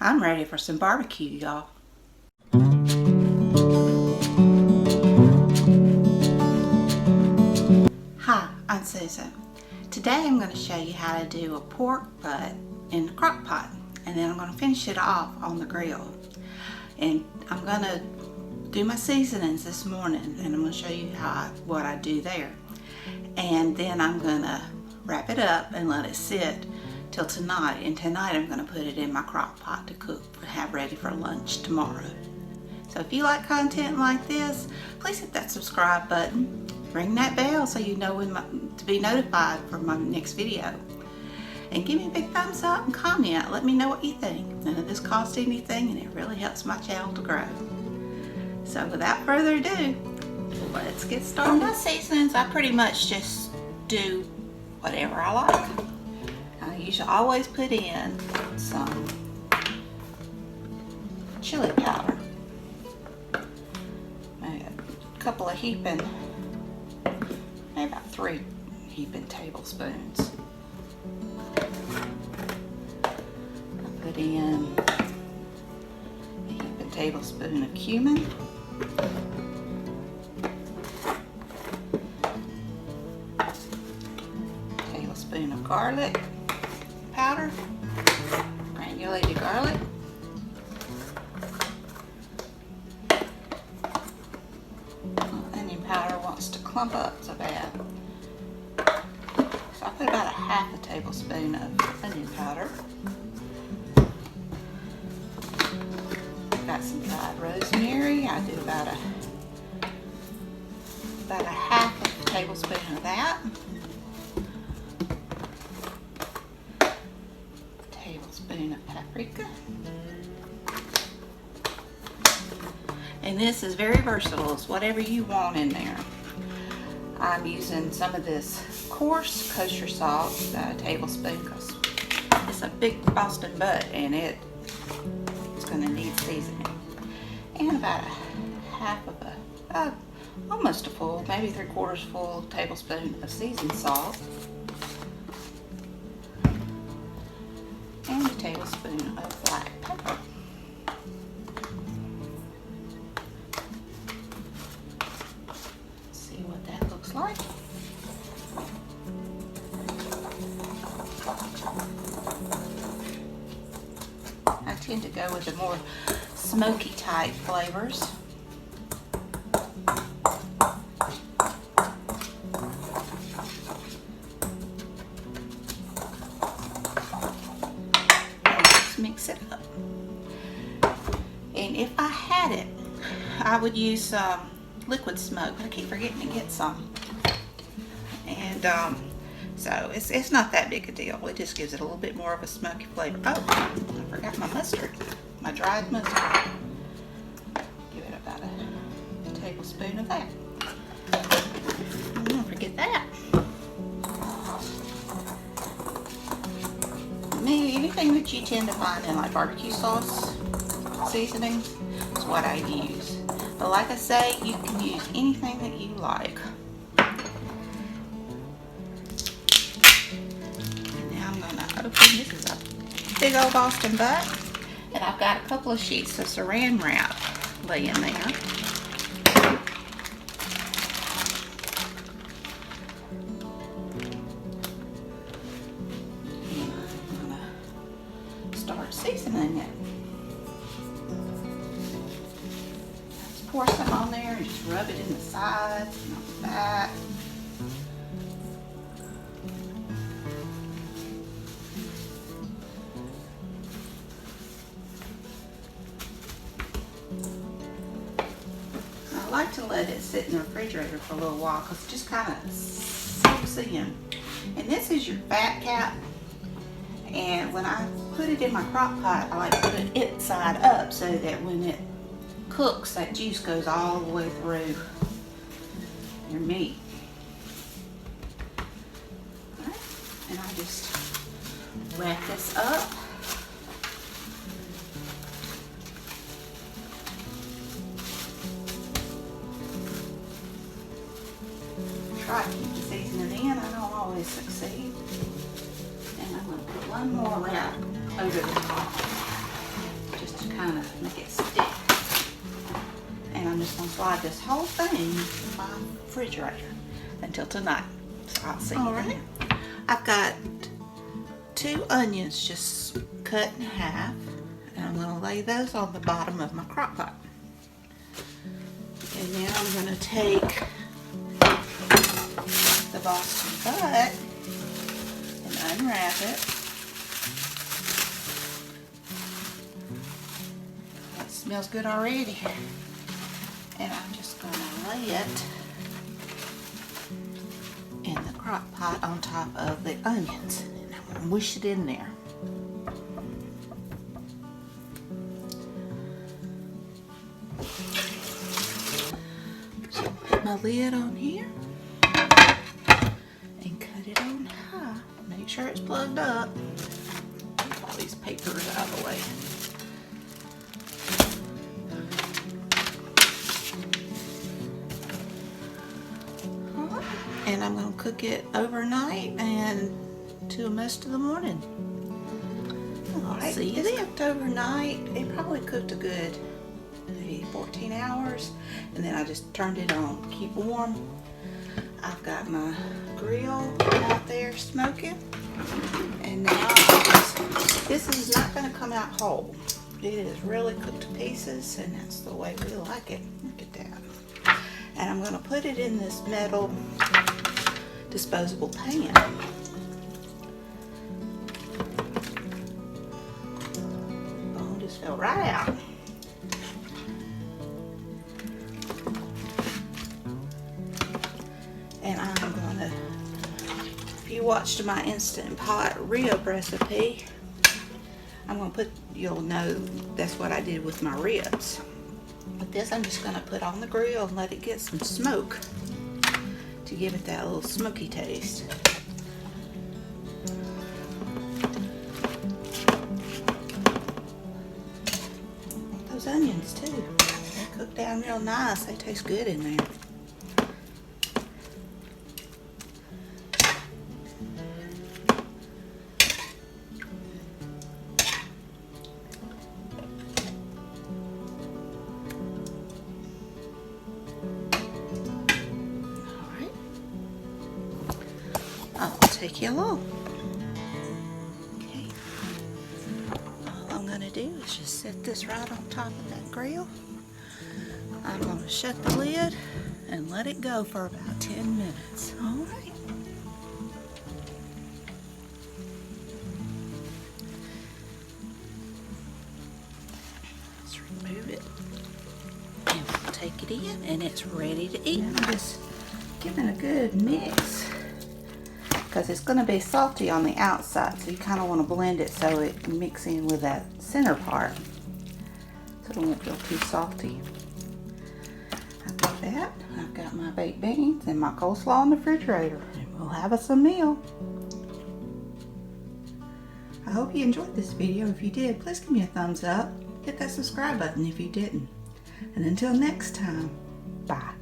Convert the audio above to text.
I'm ready for some barbecue, y'all. Hi, I'm Susan. Today I'm going to show you how to do a pork butt in the crock pot, and then I'm going to finish it off on the grill. And I'm going to do my seasonings this morning, and I'm going to show you what I do there. And then I'm going to wrap it up and let it sit till tonight, and tonight I'm going to put it in my crock pot to cook and have ready for lunch tomorrow. So if you like content like this, please hit that subscribe button, ring that bell so you know to be notified for my next video, and give me a big thumbs up and comment. Let me know what you think. None of this costs anything, and it really helps my channel to grow. So without further ado, let's get started. On my seasonings, I pretty much just do whatever I like. I usually always put in some chili powder, maybe a couple of heaping, maybe about 3 heaping tablespoons. I put in a heaping tablespoon of cumin, tablespoon of garlic powder, granulated garlic, onion powder wants to clump up so bad, so I put about a half a tablespoon of onion powder. Got some dried rosemary. I do about a half a tablespoon of that. Tablespoon of paprika. And this is very versatile. It's whatever you want in there. I'm using some of this coarse kosher salt, about a tablespoon, because it's a big Boston butt and it's going to need seasoning. And about a half of almost a full, maybe 3/4 full tablespoon of seasoned salt. And a tablespoon of black pepper. Let's see what that looks like. I tend to go with the more smoky type flavors. Mix it up. And if I had it, I would use some liquid smoke, but I keep forgetting to get some. And so it's not that big a deal. It just gives it a little bit more of a smoky flavor. Oh, I forgot my mustard, my dried mustard. Give it about a tablespoon of that. Don't forget that. Anything that you tend to find in like barbecue sauce seasonings is what I use. But like I say, you can use anything that you like. And now I'm going to open, this is a big old Boston butt, and I've got a couple of sheets of saran wrap laying there. Seasoning it. Just pour some on there and just rub it in the sides and on the back. I like to let it sit in the refrigerator for a little while because it just kind of soaks in. And this is your fat cap. And when I put it in my crock pot, I like to put it side up so that when it cooks, that juice goes all the way through your meat. All right. And I just wrap this up. Try to keep the seasoning in. I don't always succeed. And I'm going to put one more wrap over the top. kind of make it stick. And I'm just gonna slide this whole thing in my refrigerator until tonight. So I'll see you then. I've got 2 onions just cut in half, and I'm gonna lay those on the bottom of my crock pot. And then I'm gonna take the Boston butt and unwrap it. That smells good already. And I'm just gonna lay it in the crock pot on top of the onions. And I'm gonna mush it in there. So put my lid on here and cut it on high. Make sure it's plugged up. Get all these papers out of the way. And I'm going to cook it overnight and till most of the morning. Alright, it cooked overnight. It probably cooked a good maybe 14 hours. And then I just turned it on to keep warm. I've got my grill out there smoking. And now this is not going to come out whole. It is really cooked to pieces, and that's the way we like it. Look at that. And I'm going to put it in this metal disposable pan. Bone just fell right out. And I'm going to, if you watched my Instant Pot rib recipe, I'm going to put, you'll know that's what I did with my ribs. But this I'm just going to put on the grill and let it get some smoke to give it that little smoky taste. Those onions too, they cook down real nice. They taste good in there. I'll take you along. Okay. All I'm going to do is just set this right on top of that grill. I'm going to shut the lid and let it go for about 10 minutes. All right. Let's remove it. And we'll take it in, and it's ready to eat. I'm just giving a good mix, because it's going to be salty on the outside, so you kind of want to blend it so it mix in with that center part, so it won't feel too salty. I've got that. I've got my baked beans and my coleslaw in the refrigerator, and we'll have us a meal. I hope you enjoyed this video. If you did, please give me a thumbs up. Hit that subscribe button if you didn't. And until next time, bye.